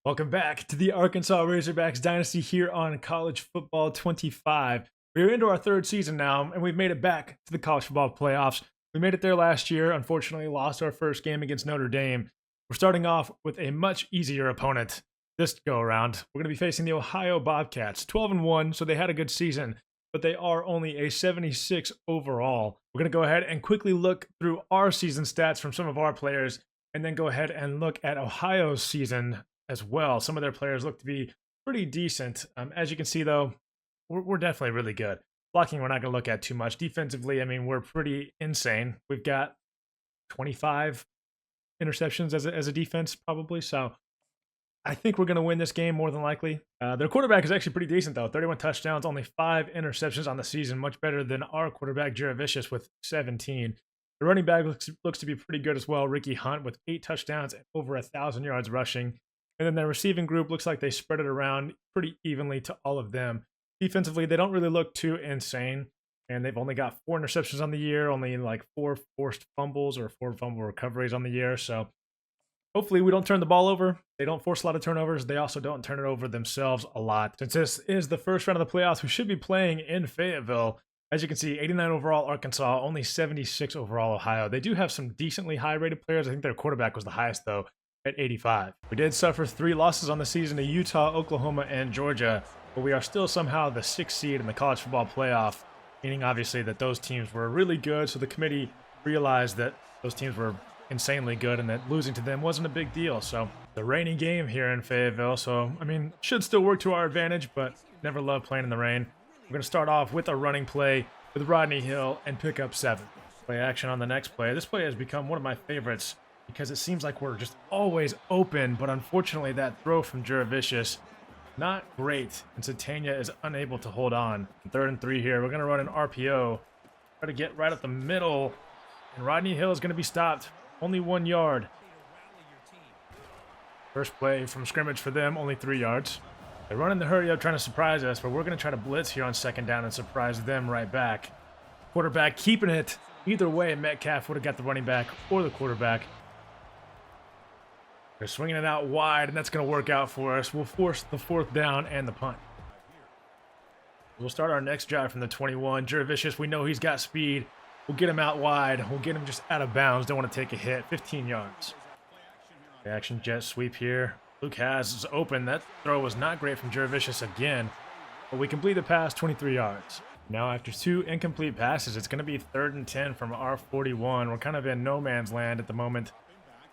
Welcome back to the Arkansas Razorbacks Dynasty here on College Football 25. We're into our third season now, and we've made it back to the college football playoffs. We made it there last year, unfortunately lost our first game against Notre Dame. We're starting off with a much easier opponent this go-around. We're going to be facing the Ohio Bobcats, 12-1, so they had a good season, but they are only a 76 overall. We're going to go ahead and quickly look through our season stats from some of our players, and then go ahead and look at Ohio's season as well. Some of their players look to be pretty decent. As you can see, though, we're definitely really good. Blocking, we're not going to look at too much. Defensively, I mean, we're pretty insane. We've got 25 interceptions as a defense, probably. So I think we're going to win this game more than likely. Their quarterback is actually pretty decent, though. 31 touchdowns, only 5 interceptions on the season. Much better than our quarterback, Jaravicious, with 17. The running back looks to be pretty good as well. Ricky Hunt with 8 touchdowns and over 1,000 yards rushing. And then their receiving group looks like they spread it around pretty evenly to all of them. Defensively, they don't really look too insane. And they've only got 4 interceptions on the year, only like 4 forced fumbles or 4 fumble recoveries on the year. So hopefully we don't turn the ball over. They don't force a lot of turnovers. They also don't turn it over themselves a lot. Since this is the first round of the playoffs, we should be playing in Fayetteville. As you can see, 89 overall Arkansas, only 76 overall Ohio. They do have some decently high-rated players. I think their quarterback was the highest, though, at 85. We did suffer 3 losses on the season to Utah, Oklahoma, and Georgia, but we are still somehow the 6th seed in the college football playoff, meaning obviously that those teams were really good, so the committee realized that those teams were insanely good and that losing to them wasn't a big deal. So the rainy game here in Fayetteville, so I mean, should still work to our advantage, but never love playing in the rain. We're going to start off with a running play with Rodney Hill and pick up 7. Play action on the next play. This play has become one of my favorites because it seems like we're just always open, but unfortunately that throw from Jaravicious, not great, and Satania is unable to hold on. 3rd and 3 here. We're going to run an RPO, try to get right up the middle, and Rodney Hill is going to be stopped. Only 1 yard. First play from scrimmage for them, only 3 yards. They're running the hurry up, trying to surprise us, but we're going to try to blitz here on 2nd down and surprise them right back. Quarterback keeping it. Either way, Metcalf would have got the running back or the quarterback. They're swinging it out wide, and that's going to work out for us. We'll force the 4th down and the punt. We'll start our next drive from the 21. Jaravicious, we know he's got speed. We'll get him out wide. We'll get him just out of bounds. Don't want to take a hit. 15 yards. The action jet sweep here. Luke Haas is open. That throw was not great from Jaravicious again, but we complete the pass, 23 yards. Now after 2 incomplete passes, it's going to be 3rd and 10 from our 41. We're kind of in no man's land at the moment.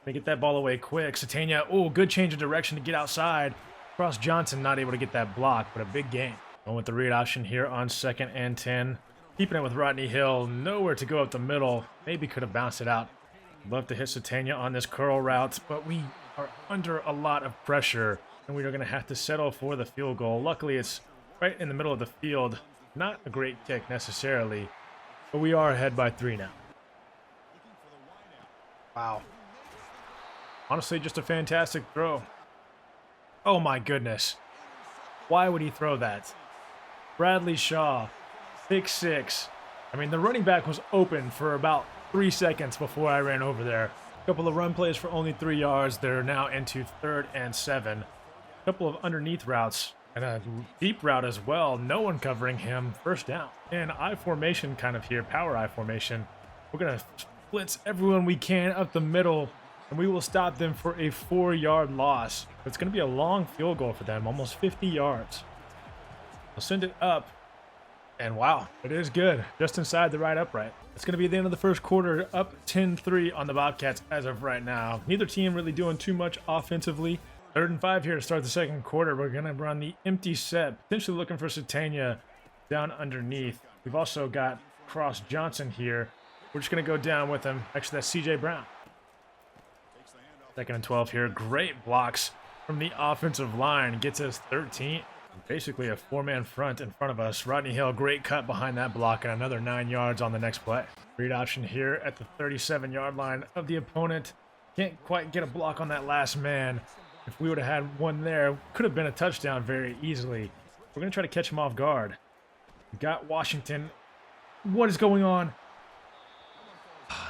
They get that ball away quick. Satania, oh, good change of direction to get outside. Cross Johnson not able to get that block, but a big gain. Going with the read option here on 2nd and 10. Keeping it with Rodney Hill. Nowhere to go up the middle. Maybe could have bounced it out. Love to hit Satania on this curl route, but we are under a lot of pressure, and we are going to have to settle for the field goal. Luckily, it's right in the middle of the field. Not a great kick necessarily, but we are ahead by 3 now. Wow. Honestly, just a fantastic throw. Oh my goodness. Why would he throw that? Bradley Shaw, pick 6. I mean, the running back was open for about 3 seconds before I ran over there. A couple of run plays for only 3 yards. They're now into 3rd and 7. A couple of underneath routes and a deep route as well. No one covering him. 1st down. And I formation kind of here, power I formation. We're going to blitz everyone we can up the middle, and we will stop them for a 4-yard loss. It's going to be a long field goal for them, almost 50 yards. We'll send it up, and wow, it is good, just inside the right upright. It's going to be the end of the first quarter, up 10-3 on the Bobcats as of right now. Neither team really doing too much offensively. 3rd and 5 here to start the 2nd quarter. We're going to run the empty set, potentially looking for Satania down underneath. We've also got Cross Johnson here. We're just going to go down with him. Actually, that's C.J. Brown. 2nd and 12 here. Great blocks from the offensive line. Gets us 13. Basically a 4-man front in front of us. Rodney Hill, great cut behind that block, and another 9 yards on the next play. Read option here at the 37-yard line of the opponent. Can't quite get a block on that last man. If we would have had one there, could have been a touchdown very easily. We're going to try to catch him off guard. We got Washington. What is going on?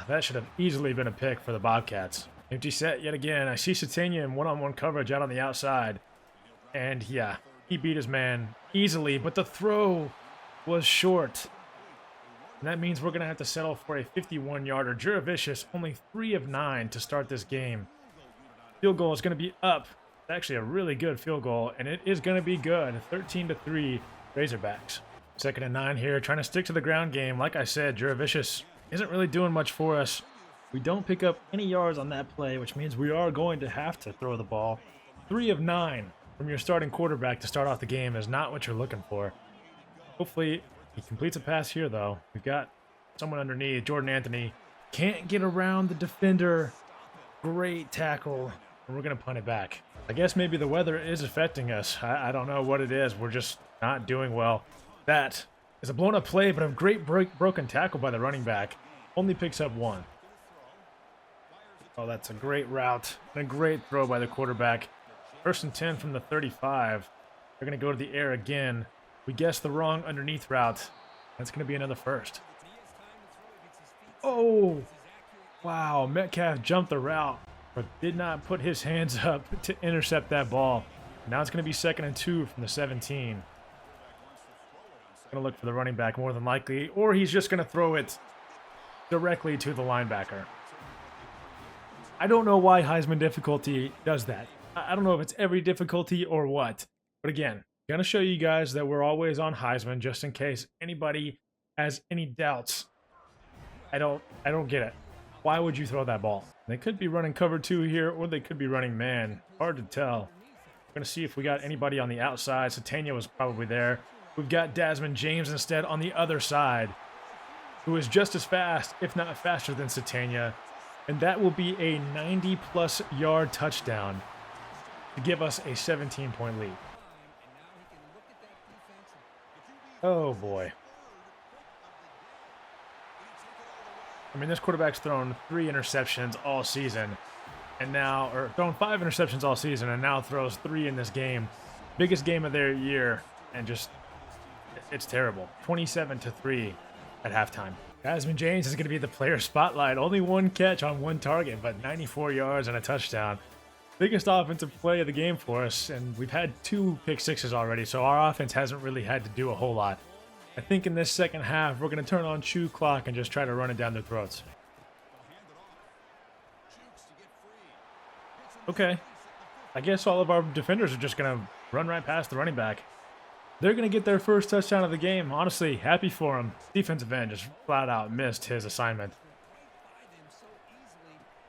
That should have easily been a pick for the Bobcats. Empty set yet again. I see Satania in one-on-one coverage out on the outside. And yeah, he beat his man easily, but the throw was short. And that means we're going to have to settle for a 51-yarder. Juravicius, only 3 of 9 to start this game. Field goal is going to be up. It's actually a really good field goal, and it is going to be good. 13-3 Razorbacks. 2nd and 9 here, trying to stick to the ground game. Like I said, Juravicius isn't really doing much for us. We don't pick up any yards on that play, which means we are going to have to throw the ball. 3 of 9 from your starting quarterback to start off the game is not what you're looking for. Hopefully he completes a pass here, though. We've got someone underneath. Jordan Anthony can't get around the defender. Great tackle, and we're going to punt it back. I guess maybe the weather is affecting us. I don't know what it is. We're just not doing well. That is a blown-up play, but a great broken tackle by the running back. Only picks up 1. Oh, that's a great route and a great throw by the quarterback. 1st and 10 from the 35. They're going to go to the air again. We guessed the wrong underneath route. That's going to be another first. Oh, wow. Metcalf jumped the route, but did not put his hands up to intercept that ball. Now it's going to be 2nd and 2 from the 17. Going to look for the running back more than likely, or he's just going to throw it directly to the linebacker. I don't know why Heisman difficulty does that. I don't know if it's every difficulty or what. But again, going to show you guys that we're always on Heisman just in case anybody has any doubts. I don't get it. Why would you throw that ball? They could be running cover 2 here, or they could be running man. Hard to tell. We're going to see if we got anybody on the outside. Satania was probably there. We've got Desmond James instead on the other side, who is just as fast, if not faster than Satania. And that will be a 90-plus yard touchdown to give us a 17-point lead. Oh, boy. I mean, this quarterback's thrown 3 interceptions all season, and now, or thrown 5 interceptions all season, and now throws 3 in this game. Biggest game of their year, and just, it's terrible. 27-3 at halftime. Desmond James is going to be the player spotlight. Only 1 catch on 1 target, but 94 yards and a touchdown. Biggest offensive play of the game for us, and we've had 2 pick sixes already, so our offense hasn't really had to do a whole lot. I think in this second half, we're going to turn on chew clock and just try to run it down their throats. Okay. I guess all of our defenders are just going to run right past the running back. They're going to get their first touchdown of the game. Honestly, happy for them. Defensive end just flat out missed his assignment.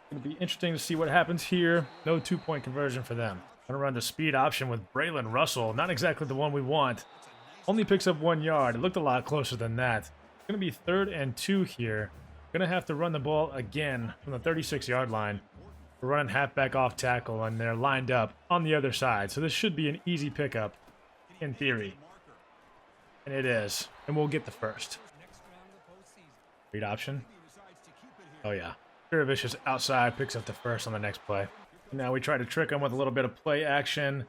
It's going to be interesting to see what happens here. No 2-point conversion for them. Going to run the speed option with Braylon Russell. Not exactly the one we want. Only picks up 1 yard. It looked a lot closer than that. It's going to be 3rd and 2 here. Going to have to run the ball again from the 36-yard line. We're running halfback off tackle, and they're lined up on the other side. So this should be an easy pickup in theory. And it is. And we'll get the first. Read option. Oh, yeah. Juravicius outside picks up the first on the next play. Now we try to trick him with a little bit of play action.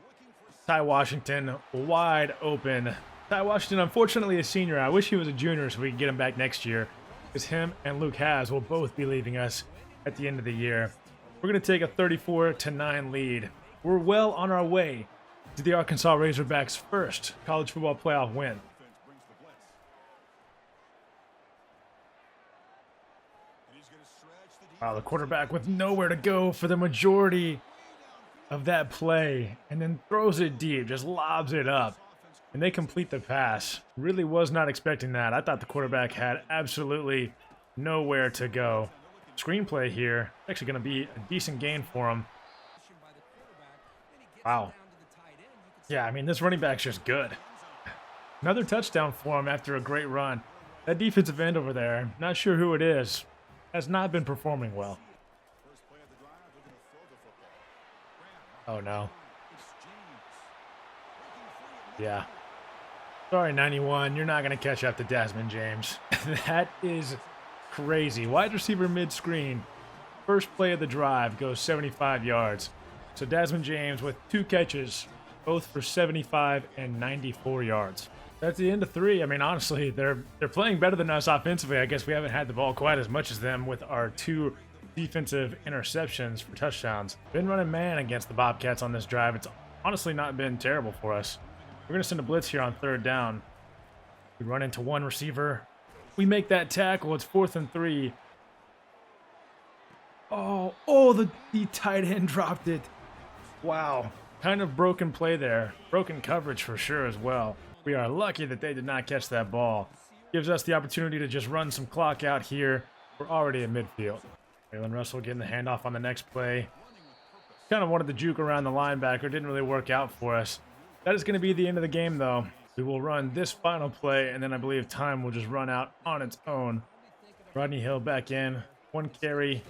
Ty Washington wide open. Ty Washington, unfortunately, a senior. I wish he was a junior so we can get him back next year, because him and Luke Haas will both be leaving us at the end of the year. We're going to take a 34-9 lead. We're well on our way to the Arkansas Razorbacks' first college football playoff win. Wow, the quarterback with nowhere to go for the majority of that play, and then throws it deep, just lobs it up, and they complete the pass. Really was not expecting that. I thought the quarterback had absolutely nowhere to go. Screenplay here, actually going to be a decent gain for him. Wow. Yeah, I mean, this running back's just good. Another touchdown for him after a great run. That defensive end over there, not sure who it is, has not been performing well. Oh, no. Yeah. Sorry, 91. You're not going to catch up to Desmond James. That is crazy. Wide receiver mid-screen. First play of the drive goes 75 yards. So Desmond James with 2 catches, both for 75 and 94 yards. That's the end of 3. I mean, honestly, they're playing better than us offensively. I guess we haven't had the ball quite as much as them with our 2 defensive interceptions for touchdowns. Been running man against the Bobcats on this drive. It's honestly not been terrible for us. We're going to send a blitz here on third down. We run into one receiver. We make that tackle. It's 4th and 3. Oh, the tight end dropped it. Wow. Kind of broken play there. Broken coverage for sure as well. We are lucky that they did not catch that ball. Gives us the opportunity to just run some clock out here. We're already in midfield. Braylon Russell getting the handoff on the next play. Kind of wanted to juke around the linebacker. Didn't really work out for us. That is going to be the end of the game, though. We will run this final play, and then I believe time will just run out on its own. Rodney Hill back in. 1 carry.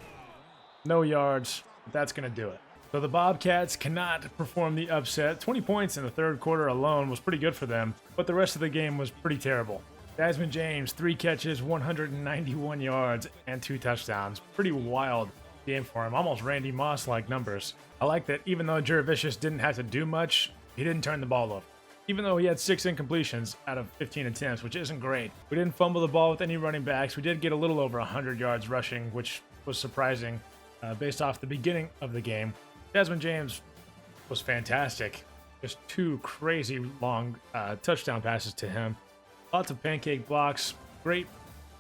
No yards. But that's going to do it. So the Bobcats cannot perform the upset. 20 points in the third quarter alone was pretty good for them, but the rest of the game was pretty terrible. Desmond James, 3 catches, 191 yards, and 2 touchdowns. Pretty wild game for him. Almost Randy Moss-like numbers. I like that even though Jurevicius didn't have to do much, he didn't turn the ball over. Even though he had 6 incompletions out of 15 attempts, which isn't great. We didn't fumble the ball with any running backs. We did get a little over 100 yards rushing, which was surprising based off the beginning of the game. Desmond James was fantastic. Just 2 crazy long touchdown passes to him. Lots of pancake blocks. Great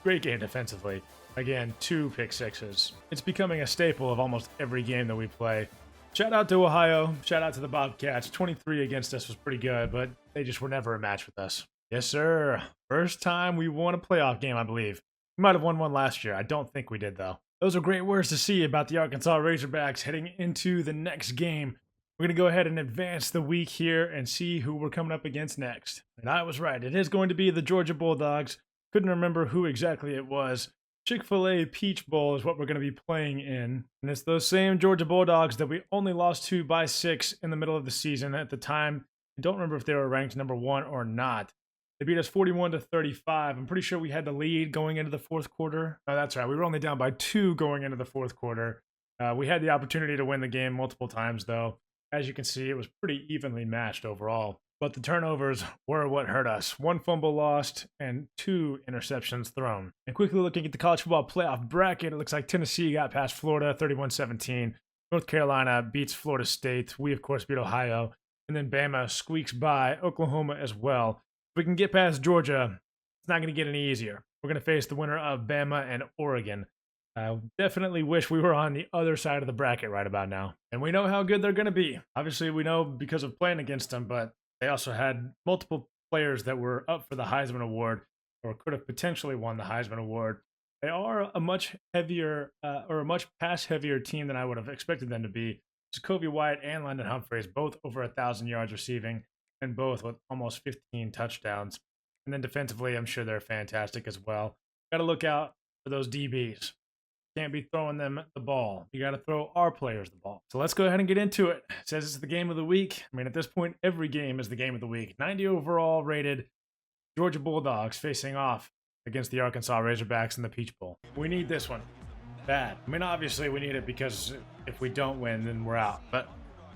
game defensively. Again, 2 pick sixes. It's becoming a staple of almost every game that we play. Shout out to Ohio. Shout out to the Bobcats. 23 against us was pretty good, but they just were never a match with us. Yes, sir. First time we won a playoff game, I believe. We might have won one last year. I don't think we did, though. Those are great words to see about the Arkansas Razorbacks heading into the next game. We're going to go ahead and advance the week here and see who we're coming up against next. And I was right. It is going to be the Georgia Bulldogs. Couldn't remember who exactly it was. Chick-fil-A Peach Bowl is what we're going to be playing in. And it's those same Georgia Bulldogs that we only lost to by 6 in the middle of the season. At the time, I don't remember if they were ranked number 1 or not. They beat us 41-35. I'm pretty sure we had the lead going into the fourth quarter. Oh, that's right. We were only down by 2 going into the fourth quarter. We had the opportunity to win the game multiple times, though. As you can see, it was pretty evenly matched overall. But the turnovers were what hurt us. 1 fumble lost and 2 interceptions thrown. And quickly looking at the college football playoff bracket, it looks like Tennessee got past Florida 31-17. North Carolina beats Florida State. We, of course, beat Ohio. And then Bama squeaks by Oklahoma as well. If we can get past Georgia, it's not going to get any easier. We're going to face the winner of Bama and Oregon. I definitely wish we were on the other side of the bracket right about now. And we know how good they're going to be. Obviously, we know because of playing against them, but they also had multiple players that were up for the Heisman Award or could have potentially won the Heisman Award. They are a much heavier or a much pass-heavier team than I would have expected them to be. Jacoby White and London Humphreys, both over 1,000 yards receiving, and both with almost 15 touchdowns. And then defensively, I'm sure they're fantastic as well. Got to look out for those DBs. Can't be throwing them the ball. You got to throw our players the ball. So let's go ahead and get into it. It says it's the game of the week. I mean, at this point, every game is the game of the week. 90 overall rated Georgia Bulldogs facing off against the Arkansas Razorbacks in the Peach Bowl. We need this one bad. I mean, obviously we need it because if we don't win, then we're out. But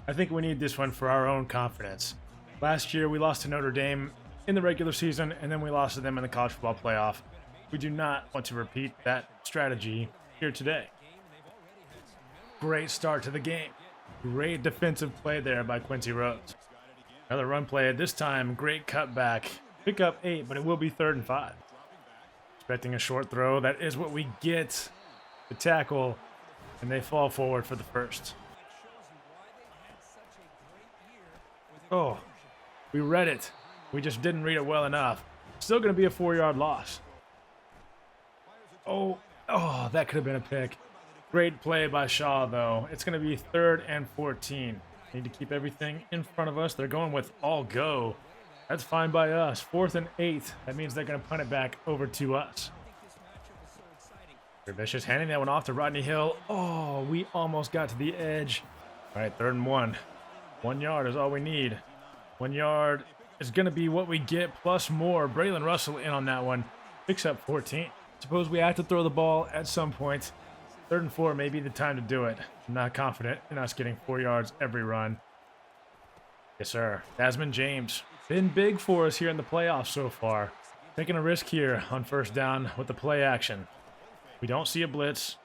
I think we need this one for our own confidence. Last year, we lost to Notre Dame in the regular season, and then we lost to them in the college football playoff. We do not want to repeat that strategy here today. Great start to the game. Great defensive play there by Quincy Rhodes. Another run play this time. Great cutback. Pick up 8, but it will be 3rd and 5. Expecting a short throw. That is what we get. The tackle, and they fall forward for the first. Oh, we read it. We just didn't read it well enough. Still going to be a 4-yard loss. Oh, that could have been a pick. Great play by Shaw, though. It's going to be 3rd and 14. Need to keep everything in front of us. They're going with all go. That's fine by us. 4th and 8. That means they're going to punt it back over to us. Vicious handing that one off to Rodney Hill. Oh, we almost got to the edge. All right, 3rd and 1. 1 yard is all we need. 1 yard is going to be what we get plus more. Braylon Russell in on that one. Picks up 14. Suppose we have to throw the ball at some point. 3rd and 4 may be the time to do it. I'm not confident in us getting 4 yards every run. Yes, sir. Desmond James. Been big for us here in the playoffs so far. Taking a risk here on 1st down with the play action. We don't see a blitz.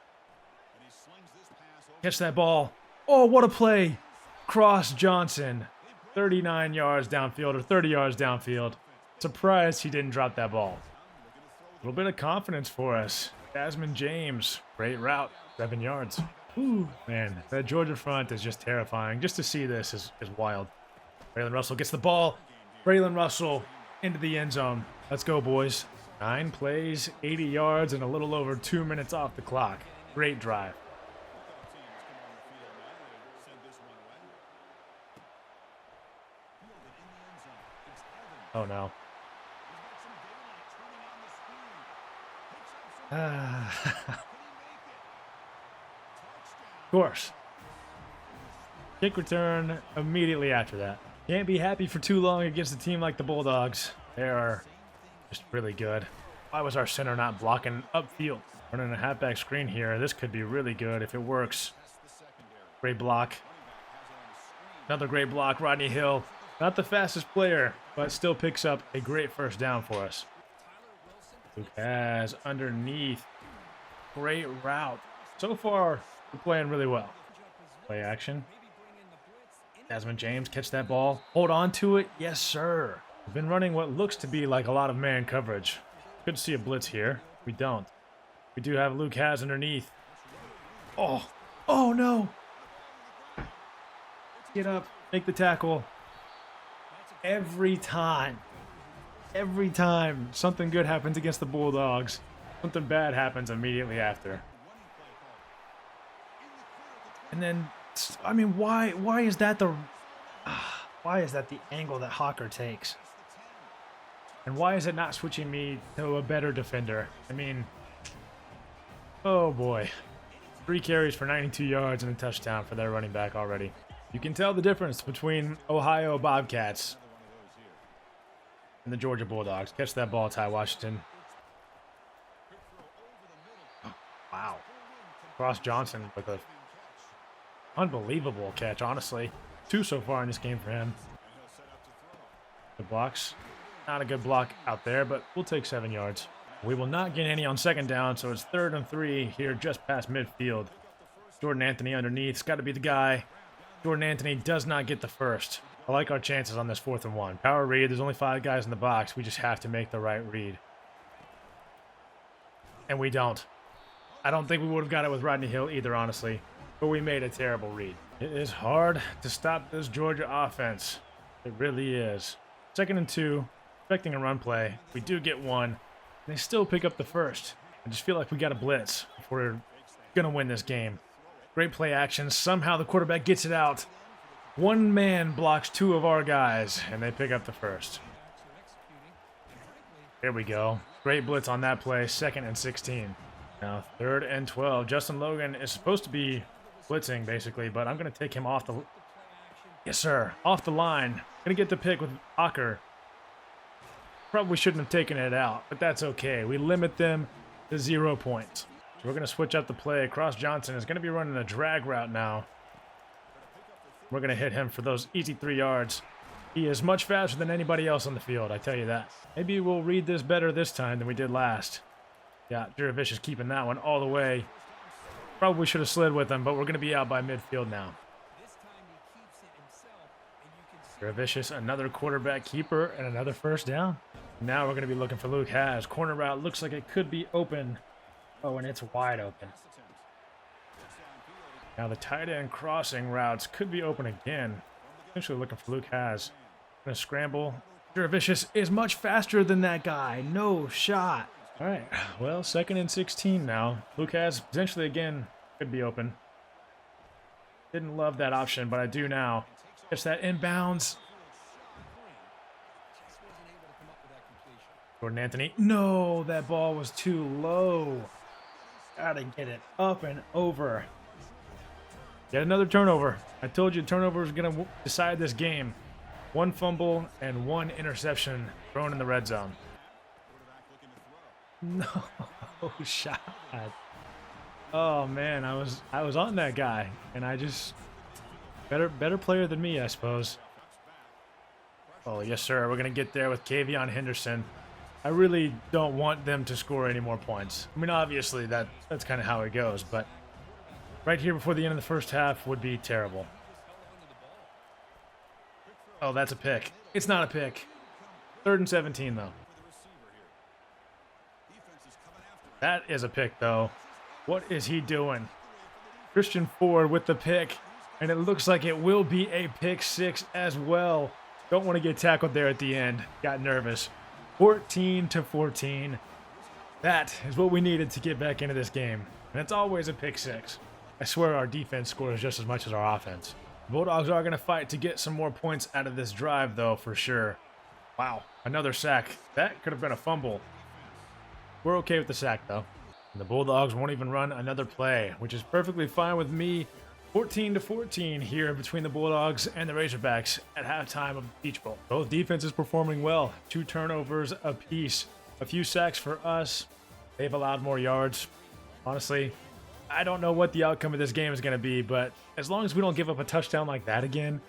Catch that ball. Oh, what a play. Cross Johnson. 39 yards downfield or 30 yards downfield. Surprised he didn't drop that ball. A little bit of confidence for us. Jasmine James. Great route. 7 yards. Ooh, man, that Georgia front is just terrifying. Just to see this is wild. Braylon Russell gets the ball. Braylon Russell into the end zone. Let's go, boys. 9 plays, 80 yards, and a little over 2 minutes off the clock. Great drive. Oh, no. Of course. Kick return immediately after that. Can't be happy for too long against a team like the Bulldogs. They are just really good. Why was our center not blocking upfield? Running a halfback screen here. This could be really good if it works. Great block. Another great block. Rodney Hill. Not the fastest player, but still picks up a great first down for us. Lucas underneath. Great route. So far, we're playing really well. Play action. Jasmine James, catch that ball. Hold on to it. Yes, sir. We've been running what looks to be like a lot of man coverage. Could see a blitz here. We don't. We do have Lucas underneath. Oh. Oh, no. Get up. Make the tackle. Every time something good happens against the Bulldogs, something bad happens immediately after. And then, I mean, why is that the angle that Hawker takes? And why is it not switching me to a better defender? I mean, oh boy. 3 carries for 92 yards and a touchdown for their running back already. You can tell the difference between Ohio Bobcats and the Georgia Bulldogs. Catch that ball, Ty Washington. Oh, wow. Cross Johnson with a unbelievable catch, honestly. 2 so far in this game for him. The blocks. Not a good block out there, but we'll take 7 yards. We will not get any on second down, so it's 3rd and 3 here just past midfield. Jordan Anthony underneath. It's got to be the guy. Jordan Anthony does not get the first. I like our chances on this 4th and 1. Power read. There's only 5 guys in the box. We just have to make the right read. And we don't. I don't think we would have got it with Rodney Hill either, honestly. But we made a terrible read. It is hard to stop this Georgia offense. It really is. 2nd and 2. Expecting a run play. We do get one. And they still pick up the first. I just feel like we got a blitz if we're going to win this game. Great play action. Somehow the quarterback gets it out. One man blocks 2 of our guys, and they pick up the first. There we go. Great blitz on that play. 2nd and 16. Now 3rd and 12. Justin Logan is supposed to be blitzing, basically, but I'm going to take him off the... Yes, sir. Off the line. Going to get the pick with Ocker. Probably shouldn't have taken it out, but that's okay. We limit them to 0 points. So we're going to switch up the play. Cross Johnson is going to be running a drag route now. We're going to hit him for those easy 3 yards. He is much faster than anybody else on the field, I tell you that. Maybe we'll read this better this time than we did last. Yeah, Juravish is keeping that one all the way. Probably should have slid with him, but we're going to be out by midfield now. Juravish, another quarterback keeper, and another first down. Now we're going to be looking for Luke Has. Corner route looks like it could be open. Oh, and it's wide open. Now the tight end crossing routes could be open again. Essentially looking for Luke Has. Going to scramble. Juravish is much faster than that guy. No shot. All right. Well, 2nd and 16 now. Luke Has potentially again could be open. Didn't love that option, but I do now. Catch that inbounds. Jordan Anthony. No, that ball was too low. Gotta get it up and over. Get another turnover. I told you turnover was going to decide this game. 1 fumble and 1 interception thrown in the red zone. No shot. Oh man, I was on that guy, and I just better player than me, I suppose. Oh yes, sir. We're gonna get there with Kavion Henderson. I really don't want them to score any more points. I mean, obviously that's kind of how it goes, but right here before the end of the first half would be terrible. Oh, that's a pick. It's not a pick. 3rd and 17, though. That is a pick, though. What is he doing? Christian Ford with the pick, and it looks like it will be a pick 6 as well. Don't want to get tackled there at the end. Got nervous. 14-14. That is what we needed to get back into this game. And it's always a pick 6. I swear our defense scores just as much as our offense. The Bulldogs are going to fight to get some more points out of this drive, though, for sure. Wow, another sack. That could have been a fumble. We're okay with the sack, though. And the Bulldogs won't even run another play, which is perfectly fine with me. 14-14 here between the Bulldogs and the Razorbacks at halftime of the Peach Bowl. Both defenses performing well. 2 turnovers apiece. A few sacks for us. They've allowed more yards. Honestly, I don't know what the outcome of this game is going to be, but as long as we don't give up a touchdown like that again,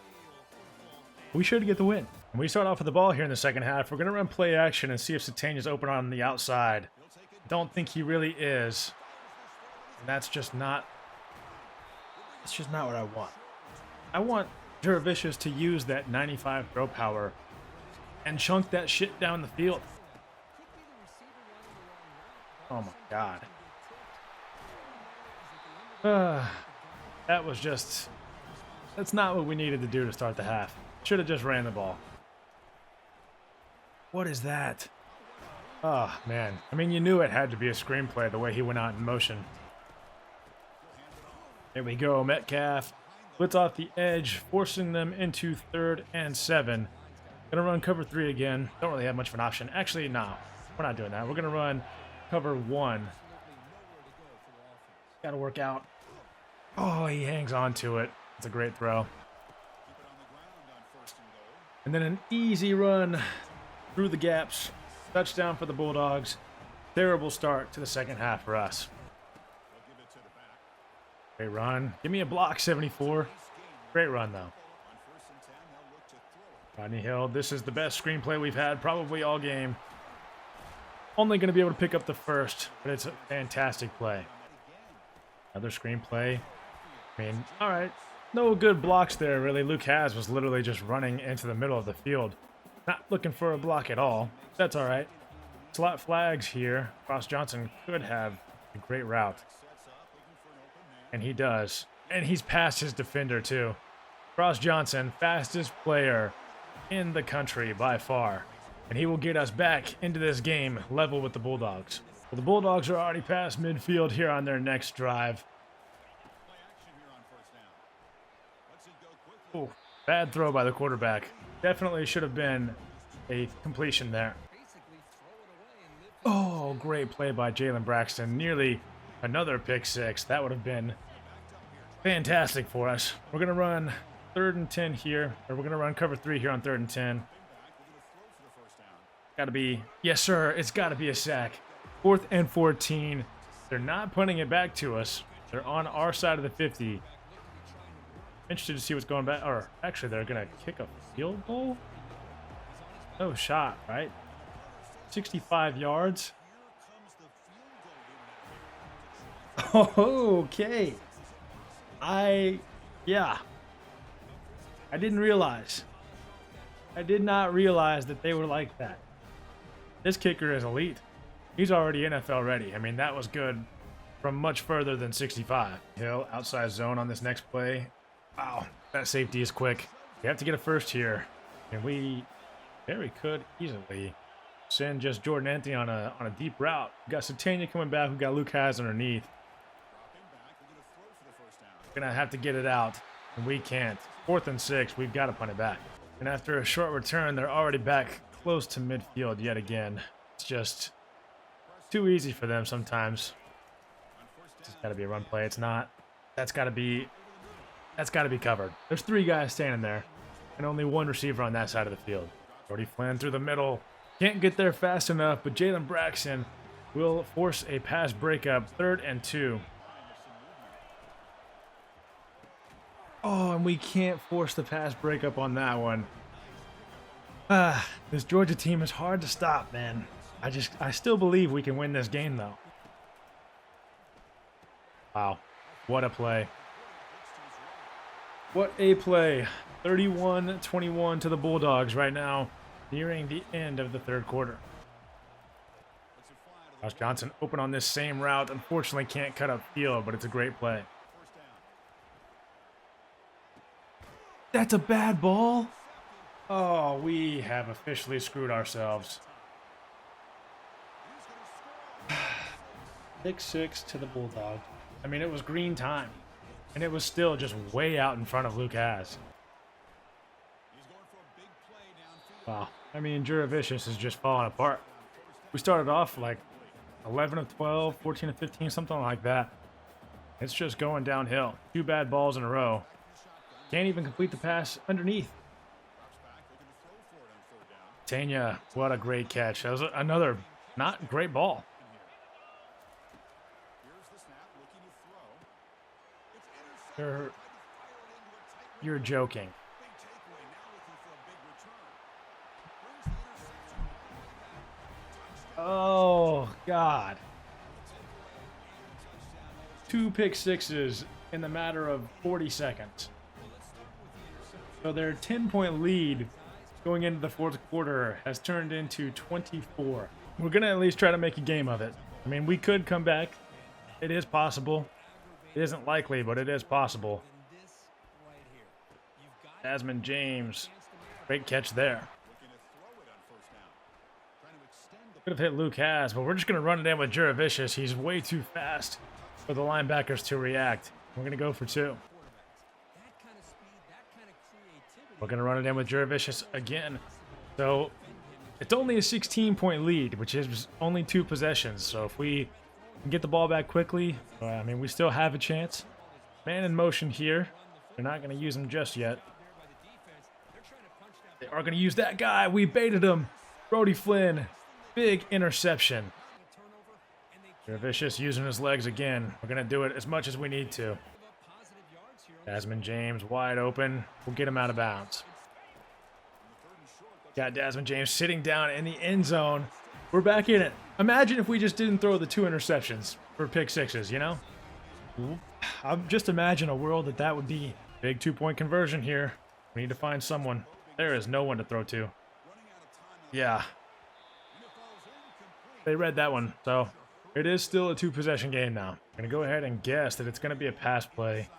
we should get the win. And we start off with the ball here in the second half. We're going to run play action and see if Satania's open on the outside. Don't think he really is. And that's just not what I want. I want Jurevicius to use that 95 throw power and chunk that shit down the field. Oh my God. That's not what we needed to do to start the half. Should have just ran the ball. What is that? Oh, man. I mean, you knew it had to be a screenplay the way he went out in motion. There we go. Metcalf splits off the edge, forcing them into 3rd and 7. Gonna run cover 3 again. Don't really have much of an option. Actually, no. We're not doing that. We're gonna run cover 1. Gotta work out. Oh, he hangs on to it. It's a great throw. And then an easy run through the gaps. Touchdown for the Bulldogs. Terrible start to the second half for us. Great run. Give me a block, 74. Great run, though. Rodney Hill, this is the best screenplay we've had probably all game. Only going to be able to pick up the first, but it's a fantastic play. Another screenplay. I mean, all right. No good blocks there, really. Luke Has was literally just running into the middle of the field. Not looking for a block at all. That's all right. Slot flags here. Ross Johnson could have a great route. And he does. And he's past his defender, too. Ross Johnson, fastest player in the country by far. And he will get us back into this game level with the Bulldogs. Well, the Bulldogs are already past midfield here on their next drive. Ooh, bad throw by the quarterback. Definitely should have been a completion there. Oh, great play by Jalen Braxton. Nearly another pick 6. That would have been fantastic for us. We're going to run 3rd and 10 here. Or we're going to run cover 3 here on 3rd and 10. Got to be, yes sir, it's got to be a sack. 4th and 14. They're not punting it back to us. They're on our side of the 50. Interested to see what's going back. Or actually, they're going to kick a field goal? No shot, right? 65 yards. Okay. I didn't realize. I did not realize that they were like that. This kicker is elite. He's already NFL ready. I mean, that was good from much further than 65. Hill, outside zone on this next play. Wow, that safety is quick. We have to get a first here. And we very could easily send just Jordan Anthony on a deep route. We got Satania coming back. We got Luke Has underneath. We're going to have to get it out, and we can't. 4th and 6, we've got to punt it back. And after a short return, they're already back close to midfield yet again. It's just too easy for them sometimes. It's got to be a run play. It's not. That's got to be covered. There's 3 guys standing there, and only 1 receiver on that side of the field. Jordy Flynn through the middle. Can't get there fast enough, but Jalen Braxton will force a pass breakup. 3rd and 2. Oh, and we can't force the pass breakup on that one. This Georgia team is hard to stop, man. I still believe we can win this game, though. Wow. What a play. What a play. 31-21 to the Bulldogs right now, nearing the end of the third quarter. Josh Johnson open on this same route. Unfortunately, can't cut up field, but it's a great play. That's a bad ball. Oh, we have officially screwed ourselves. Pick 6 to the Bulldogs. I mean, it was green time, and it was still just way out in front of Luke Haas. Wow. I mean, Juravicius is just falling apart. We started off like 11 of 12, 14 of 15, something like that. It's just going downhill. 2 bad balls in a row. Can't even complete the pass underneath. Tanya, what a great catch. That was another not great ball. You're joking. Oh, God. 2 pick sixes in the matter of 40 seconds. So their 10-point lead going into the fourth quarter has turned into 24. We're going to at least try to make a game of it. I mean, we could come back. It is possible. It isn't likely, but it is possible. Desmond James. Great catch there. Could have hit Luke Haas, but we're just going to run it in with Juravicius. He's way too fast for the linebackers to react. We're going to go for 2. We're going to run it in with Juravicius again. So it's only a 16-point lead, which is only 2 possessions. So if we can get the ball back quickly, I mean, we still have a chance. Man in motion here. We're not going to use him just yet. They are going to use that guy. We baited him. Brody Flynn. Big interception. Juravicius using his legs again. We're going to do it as much as we need to. Desmond James wide open. We'll get him out of bounds. Got Desmond James sitting down in the end zone. We're back in it. Imagine if we just didn't throw the 2 interceptions for pick sixes, you know? Just imagine a world that would be. Big 2-point conversion here. We need to find someone. There is no one to throw to. Yeah. They read that one, so it is still a 2-possession game now. I'm going to go ahead and guess that it's going to be a pass play.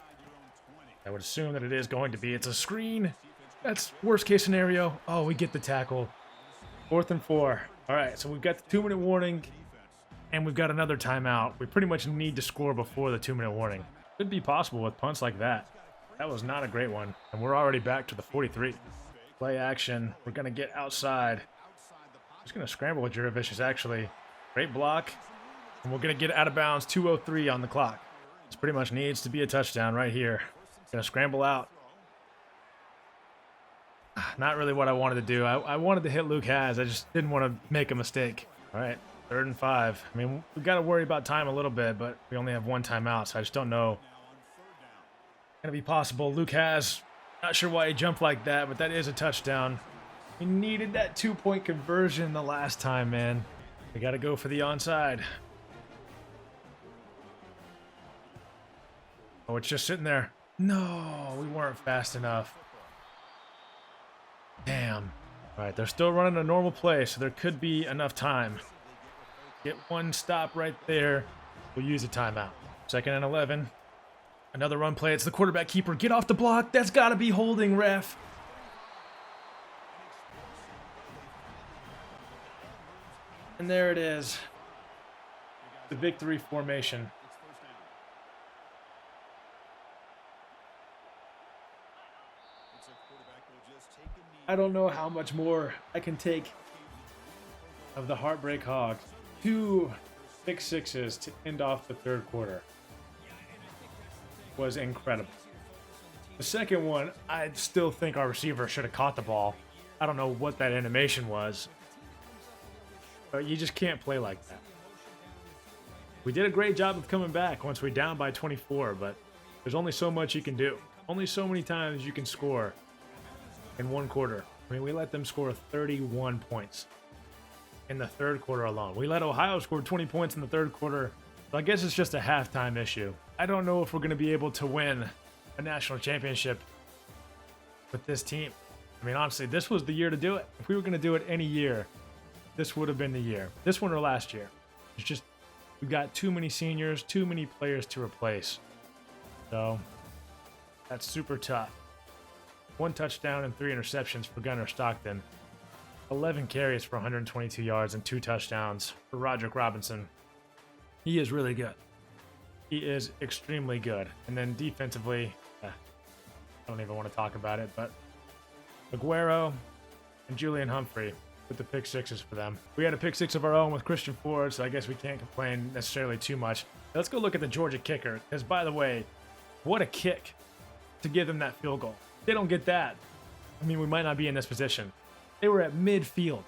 I would assume that it is going to be. It's a screen. That's worst case scenario. Oh, we get the tackle. 4th and 4. All right, so we've got the 2-minute warning, and we've got another timeout. We pretty much need to score before the 2-minute warning. Could be possible with punts like that. That was not a great one, and we're already back to the 43. Play action. We're going to get outside. Just going to scramble with Juravicius, actually. Great block. And we're going to get out of bounds. 2:03 on the clock. This pretty much needs to be a touchdown right here. Going to scramble out. Not really what I wanted to do. I wanted to hit Luke Haas. I just didn't want to make a mistake. All right, 3rd and 5. I mean, we've got to worry about time a little bit, but we only have 1 timeout, so I just don't know. Going to be possible. Luke Haas, not sure why he jumped like that, but that is a touchdown. We needed that 2-point conversion the last time, man. We got to go for the onside. Oh, it's just sitting there. No, we weren't fast enough. Damn. All right, they're still running a normal play, so there could be enough time. Get 1 stop right there. We'll use a timeout. 2nd and 11. Another run play. It's the quarterback keeper. Get off the block. That's got to be holding, ref. And there it is. The victory formation. I don't know how much more I can take of the Heartbreak Hogs. 2 pick sixes to end off the third quarter was incredible. The second one, I still think our receiver should have caught the ball. I don't know what that animation was, but you just can't play like that. We did a great job of coming back once we're down by 24, but there's only so much you can do. Only so many times you can score in 1 quarter. I mean, we let them score 31 points in the third quarter alone. We let Ohio score 20 points in the third quarter, so I guess it's just a halftime issue. I don't know if we're going to be able to win a national championship with this team. I mean, honestly, this was the year to do it. If we were going to do it any year, this would have been the year. This one or last year. It's just, we've got too many seniors, too many players to replace. So, that's super tough. 1 touchdown and 3 interceptions for Gunnar Stockton. 11 carries for 122 yards and 2 touchdowns for Roderick Robinson. He is really good. He is extremely good. And then defensively, I don't even want to talk about it, but Aguero and Julian Humphrey with the pick sixes for them. We had a pick six of our own with Christian Ford, so I guess we can't complain necessarily too much. Let's go look at the Georgia kicker, because by the way, what a kick to give them that field goal. If they don't get that, I mean, we might not be in this position. They were at midfield,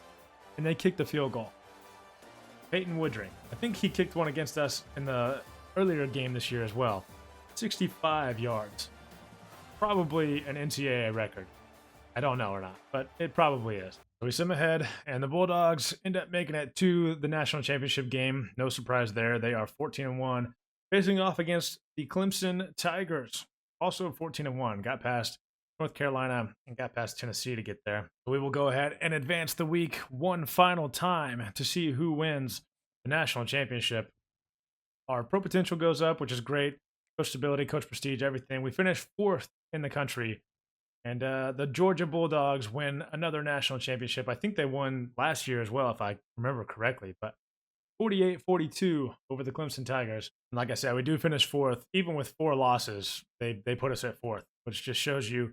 and they kicked the field goal. Peyton Woodring. I think he kicked one against us in the earlier game this year as well. 65 yards. Probably an NCAA record. I don't know or not, but it probably is. So we sim ahead, and the Bulldogs end up making it to the national championship game. No surprise there. They are 14-1, facing off against the Clemson Tigers. Also 14-1. Got past North Carolina and got past Tennessee to get there. So we will go ahead and advance the week one final time to see who wins the national championship. Our pro potential goes up, which is great. Coach stability, coach prestige, everything. We finished 4th in the country. And the Georgia Bulldogs win another national championship. I think they won last year as well, if I remember correctly. But 48-42 over the Clemson Tigers. And like I said, we do finish 4th. Even with 4 losses, they put us at 4th, which just shows you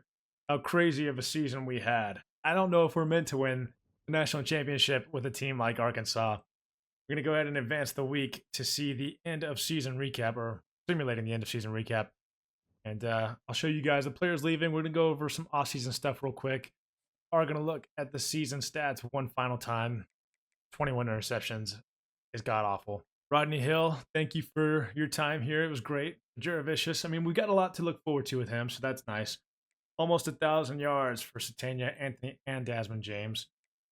how crazy of a season we had. I don't know if we're meant to win the national championship with a team like Arkansas. We're going to go ahead and advance the week to see the end of season recap, or simulating the end of season recap. And I'll show you guys the players leaving. We're going to go over some off-season stuff real quick. We're going to look at the season stats one final time. 21 interceptions is god-awful. Rodney Hill, thank you for your time here. It was great. Juravicious, I mean, we got a lot to look forward to with him, so that's nice. Almost 1,000 yards for Satania, Anthony, and Desmond James.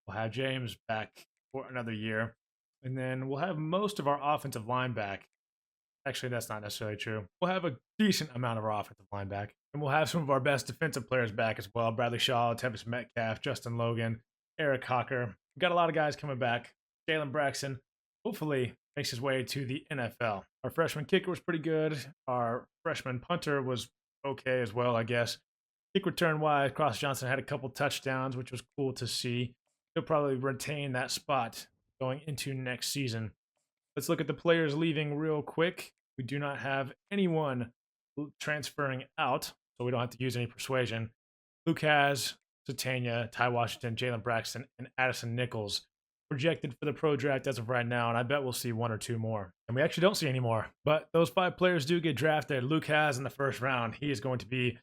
We'll have James back for another year. And then we'll have most of our offensive line back. Actually, that's not necessarily true. We'll have a decent amount of our offensive line back. And we'll have some of our best defensive players back as well. Bradley Shaw, Tevis Metcalf, Justin Logan, Eric Hocker. We've got a lot of guys coming back. Jalen Braxton hopefully makes his way to the NFL. Our freshman kicker was pretty good. Our freshman punter was okay as well, I guess. Kick return-wise, Cross Johnson had a couple touchdowns, which was cool to see. He'll probably retain that spot going into next season. Let's look at the players leaving real quick. We do not have anyone transferring out, so we don't have to use any persuasion. Luke has Satania, Ty Washington, Jalen Braxton, and Addison Nichols projected for the pro draft as of right now, and I bet we'll see 1 or 2 more. And we actually don't see any more, but those 5 players do get drafted. Luke has in the first round. He is going to be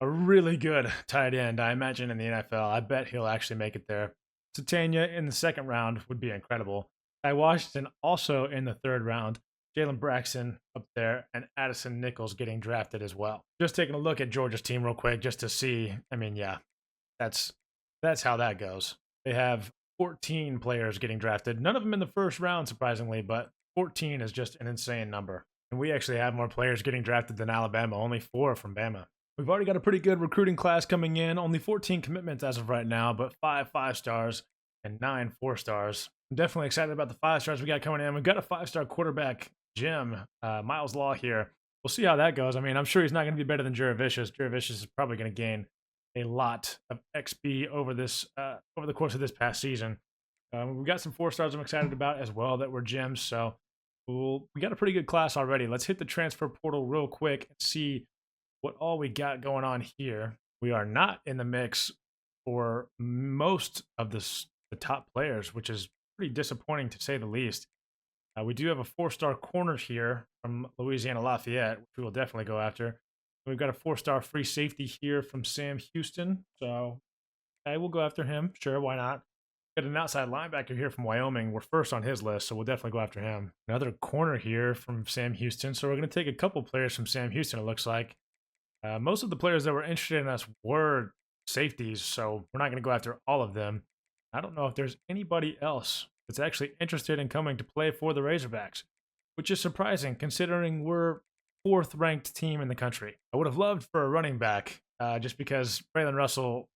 a really good tight end, I imagine, in the NFL. I bet he'll actually make it there. Satania in the second round would be incredible. Ty Washington also in the third round. Jalen Braxton up there, and Addison Nichols getting drafted as well. Just taking a look at Georgia's team real quick just to see. I mean, yeah, that's how that goes. They have 14 players getting drafted. None of them in the first round, surprisingly, but 14 is just an insane number. And we actually have more players getting drafted than Alabama, only 4 from Bama. We've already got a pretty good recruiting class coming in. Only 14 commitments as of right now, but 5 5-stars and 9 4-stars. I'm definitely excited about the 5-stars we got coming in. We've got a 5-star quarterback, Jim, Miles Law here. We'll see how that goes. I mean, I'm sure he's not going to be better than Juravicious. Juravicious is probably going to gain a lot of XP over the course of this past season. We've got some 4-stars I'm excited about as well that were gems. So we got a pretty good class already. Let's hit the transfer portal real quick and see what all we got going on here. We are not in the mix for most of the top players, which is pretty disappointing to say the least. We do have a 4-star corner here from Louisiana Lafayette, which we will definitely go after. We've got a 4-star free safety here from Sam Houston, so I will go after him. Sure, why not? Got an outside linebacker here from Wyoming. We're first on his list, so we'll definitely go after him. Another corner here from Sam Houston, so we're going to take a couple players from Sam Houston, it looks like. Most of the players that were interested in us were safeties, so we're not going to go after all of them. I don't know if there's anybody else that's actually interested in coming to play for the Razorbacks, which is surprising considering we're fourth ranked team in the country. I would have loved for a running back, just because Braylon Russell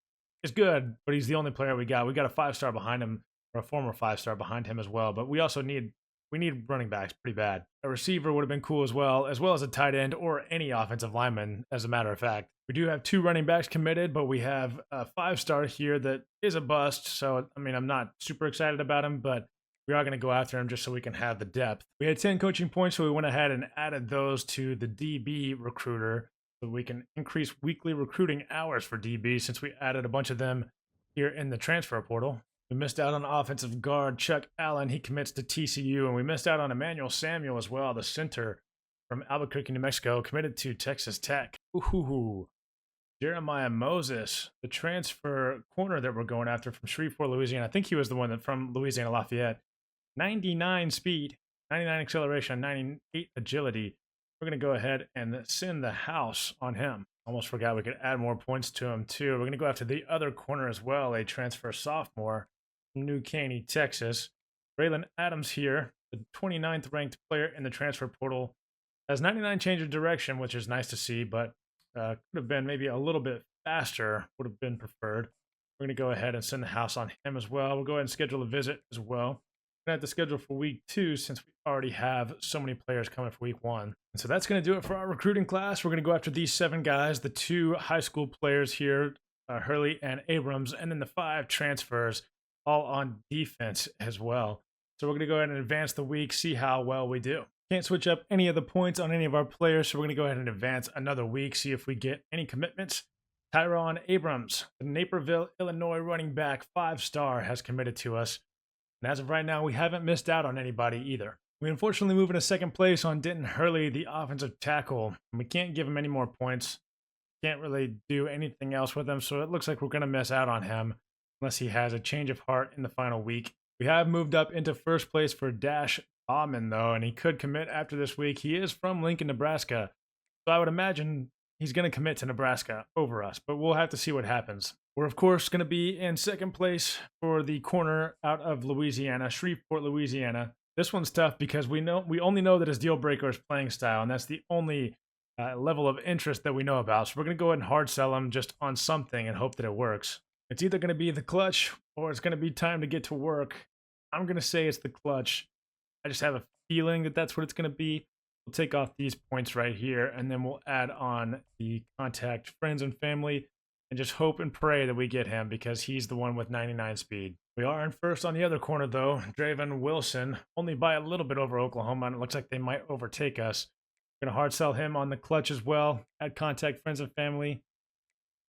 is good, but he's the only player we got. We got a 5-star behind him, or a former 5-star behind him as well. But we also need running backs pretty bad. A receiver would have been cool as well as a tight end or any offensive lineman, as a matter of fact. We do have 2 running backs committed, but we have a 5-star here that is a bust. So, I mean, I'm not super excited about him, but we are going to go after him just so we can have the depth. We had 10 coaching points, so we went ahead and added those to the DB recruiter so we can increase weekly recruiting hours for DB since we added a bunch of them here in the transfer portal. We missed out on offensive guard Chuck Allen. He commits to TCU, and we missed out on Emmanuel Samuel as well, the center from Albuquerque, New Mexico, committed to Texas Tech. Ooh. Jeremiah Moses, the transfer corner that we're going after from Shreveport, Louisiana. I think he was the one that from Louisiana Lafayette. 99 speed, 99 acceleration, 98 agility. We're going to go ahead and send the house on him. Almost forgot we could add more points to him, too. We're going to go after the other corner as well, a transfer sophomore from New Caney, Texas. Braylon Adams here, the 29th ranked player in the transfer portal, has 99 change of direction, which is nice to see, but could have been maybe a little bit faster, would have been preferred. We're going to go ahead and send the house on him as well. We'll go ahead and schedule a visit as well. We're going to have to schedule for week 2 since we already have so many players coming for week 1. And so that's going to do it for our recruiting class. We're going to go after these 7 guys, the 2 high school players here, Hurley and Abrams, and then the 5 transfers, all on defense as well. So we're going to go ahead and advance the week, see how well we do. Can't switch up any of the points on any of our players, so we're going to go ahead and advance another week, see if we get any commitments. Tyrone Abrams, the Naperville, Illinois running back, 5-star, has committed to us. And as of right now, we haven't missed out on anybody either. We unfortunately move into second place on Denton Hurley, the offensive tackle. And we can't give him any more points. Can't really do anything else with him, so it looks like we're going to miss out on him unless he has a change of heart in the final week. We have moved up into first place for Dash Bauman, though, and he could commit after this week. He is from Lincoln, Nebraska, so I would imagine he's going to commit to Nebraska over us, but we'll have to see what happens. We're, of course, going to be in second place for the corner out of Louisiana, Shreveport, Louisiana. This one's tough because we only know that his deal breaker is playing style, and that's the only level of interest that we know about. So we're going to go ahead and hard sell him just on something and hope that it works. It's either going to be the clutch or it's going to be time to get to work. I'm going to say it's the clutch. I just have a feeling that that's what it's going to be. We'll take off these points right here, and then we'll add on the contact friends and family and just hope and pray that we get him because he's the one with 99 speed. We are in first on the other corner, though. Draven Wilson, only by a little bit over Oklahoma, and it looks like they might overtake us. We're going to hard sell him on the clutch as well. Add contact friends and family.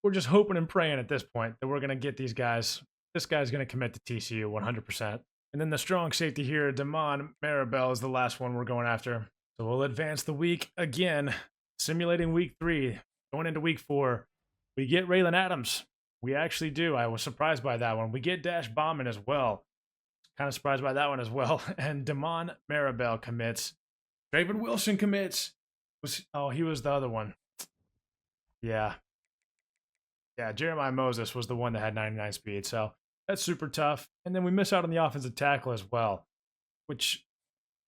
We're just hoping and praying at this point that we're going to get these guys. This guy's going to commit to TCU 100%. And then the strong safety here, Damon Maribel, is the last one we're going after. So we'll advance the week again, simulating week 3. Going into week 4, we get Raylan Adams. We actually do. I was surprised by that one. We get Dash Bauman as well. Kind of surprised by that one as well. And Damon Maribel commits. Draven Wilson commits. He was the other one. Yeah, Jeremiah Moses was the one that had 99 speed. So that's super tough. And then we miss out on the offensive tackle as well, which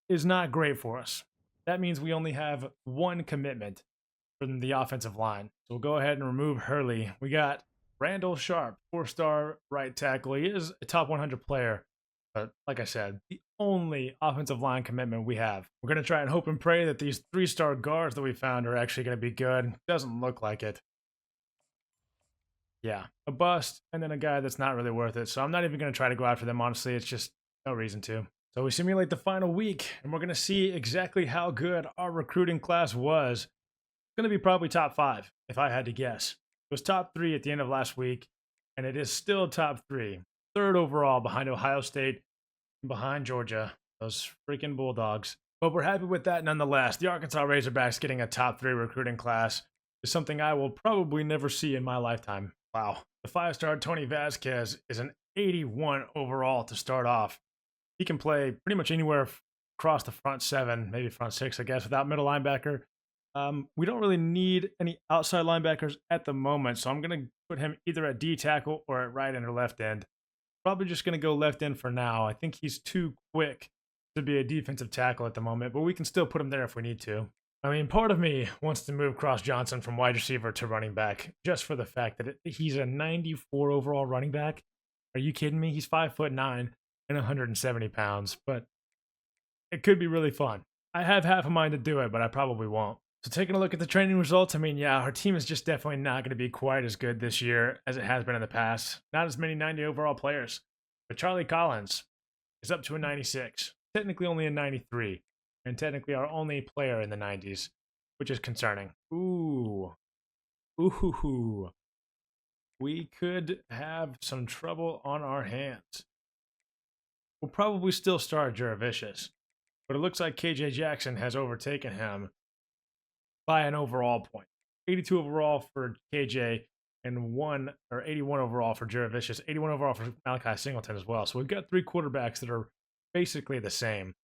is not great for us. That means we only have 1 commitment from the offensive line. So we'll go ahead and remove Hurley. We got Randall Sharp, 4-star right tackle. He is a top 100 player. But like I said, the only offensive line commitment we have. We're going to try and hope and pray that these 3-star guards that we found are actually going to be good. Doesn't look like it. Yeah, a bust, and then a guy that's not really worth it. So I'm not even going to try to go after them, honestly. It's just no reason to. So we simulate the final week, and we're going to see exactly how good our recruiting class was. It's going to be probably top 5, if I had to guess. It was top 3 at the end of last week, and it is still top 3. 3rd overall behind Ohio State and behind Georgia. Those freaking Bulldogs. But we're happy with that nonetheless. The Arkansas Razorbacks getting a top 3 recruiting class is something I will probably never see in my lifetime. Wow. The 5-star Tony Vasquez is an 81 overall to start off. He can play pretty much anywhere across the front 7, maybe front 6, I guess, without middle linebacker. We don't really need any outside linebackers at the moment, so I'm going to put him either at D tackle or at right end or left end. Probably just going to go left end for now. I think he's too quick to be a defensive tackle at the moment, but we can still put him there if we need to. I mean, part of me wants to move Cross Johnson from wide receiver to running back just for the fact that he's a 94 overall running back. Are you kidding me? He's 5'9" and 170 pounds, but it could be really fun. I have half a mind to do it, but I probably won't. So taking a look at the training results, I mean, yeah, our team is just definitely not going to be quite as good this year as it has been in the past. Not as many 90 overall players. But Charlie Collins is up to a 96. Technically only a 93. And technically our only player in the 90s, which is concerning. Ooh. Ooh. We could have some trouble on our hands. We'll probably still start Juravicious, but it looks like KJ Jackson has overtaken him by an overall point. 82 overall for KJ and 81 overall for Juravicious, 81 overall for Malachi Singleton as well. So we've got three quarterbacks that are basically the same.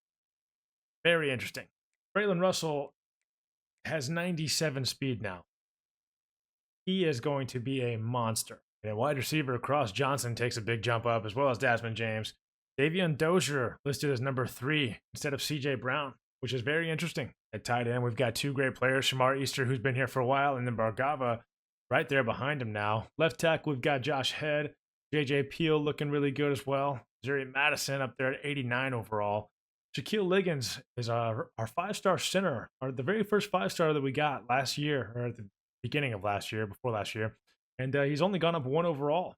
Very interesting. Braylon Russell has 97 speed now. He is going to be a monster. And wide receiver Cross Johnson takes a big jump up, as well as Desmond James. Davion Dozier listed as number 3 instead of CJ Brown, which is very interesting. At tight end, we've got two great players, Shamar Easter, who's been here for a while, and then Bargava right there behind him now. Left tackle, we've got Josh Head. J.J. Peel looking really good as well. Zuri Madison up there at 89 overall. Shaquille Liggins is our 5-star center, the very first 5-star that we got last year, or at the beginning of last year, before last year. And he's only gone up 1 overall.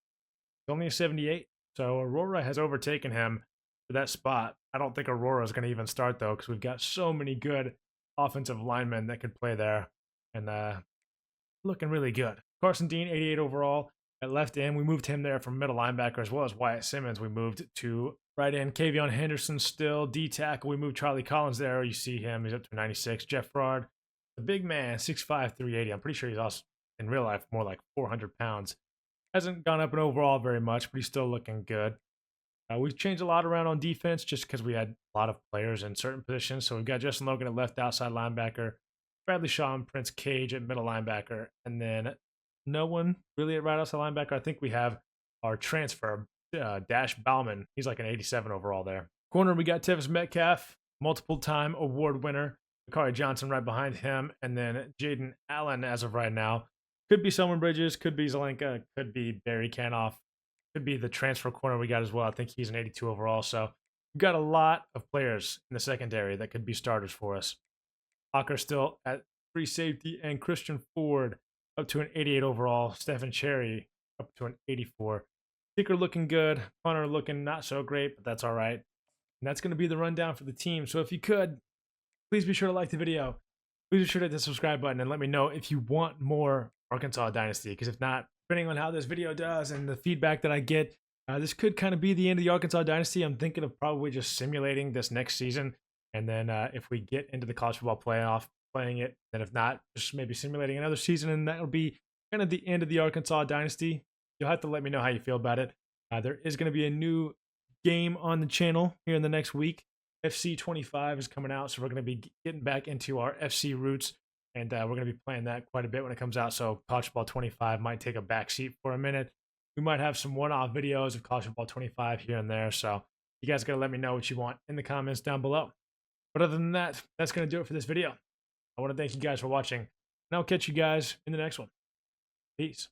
He's only a 78. So Aurora has overtaken him for that spot. I don't think Aurora is going to even start, though, because we've got so many good offensive linemen that could play there. And looking really good. Carson Dean, 88 overall. At left end, we moved him there from middle linebacker, as well as Wyatt Simmons. We moved to right end. Kavion Henderson still. D tackle, we moved Charlie Collins there. You see him. He's up to 96. Jeff Fraud, the big man, 6'5", 380. I'm pretty sure he's also, in real life, more like 400 pounds. Hasn't gone up in overall very much, but he's still looking good. We've changed a lot around on defense just because we had a lot of players in certain positions. So we've got Justin Logan at left outside linebacker, Bradley Shaw and Prince Cage at middle linebacker, and then no one really at right outside linebacker. I think we have our transfer, Dash Bauman. He's like an 87 overall there. Corner, we got Tevis Metcalf, multiple-time award winner. Bakari Johnson right behind him, and then Jaden Allen as of right now. Could be Selman Bridges, could be Zelenka, could be Barry Canoff, could be the transfer corner we got as well. I think he's an 82 overall. So we've got a lot of players in the secondary that could be starters for us. Hawker still at free safety, and Christian Ford up to an 88 overall. Stephen Cherry up to an 84. Kicker looking good. Punter looking not so great, but that's all right. And that's going to be the rundown for the team. So if you could, please be sure to like the video. Please be sure to hit the subscribe button and let me know if you want more Arkansas Dynasty. Because if not, depending on how this video does and the feedback that I get, this could kind of be the end of the Arkansas Dynasty. I'm thinking of probably just simulating this next season. And then if we get into the college football playoff, playing it. And if not, just maybe simulating another season. And that'll be kind of the end of the Arkansas Dynasty. You'll have to let me know how you feel about it. There is going to be a new game on the channel here in the next week. FC 25 is coming out, so we're going to be getting back into our FC roots, and we're going to be playing that quite a bit when it comes out. So College Football 25 might take a back seat for a minute. We might have some one-off videos of College Football 25 here and there, so you guys got to let me know what you want in the comments down below. But other than that, that's going to do it for this video. I want to thank you guys for watching, and I'll catch you guys in the next one. Peace.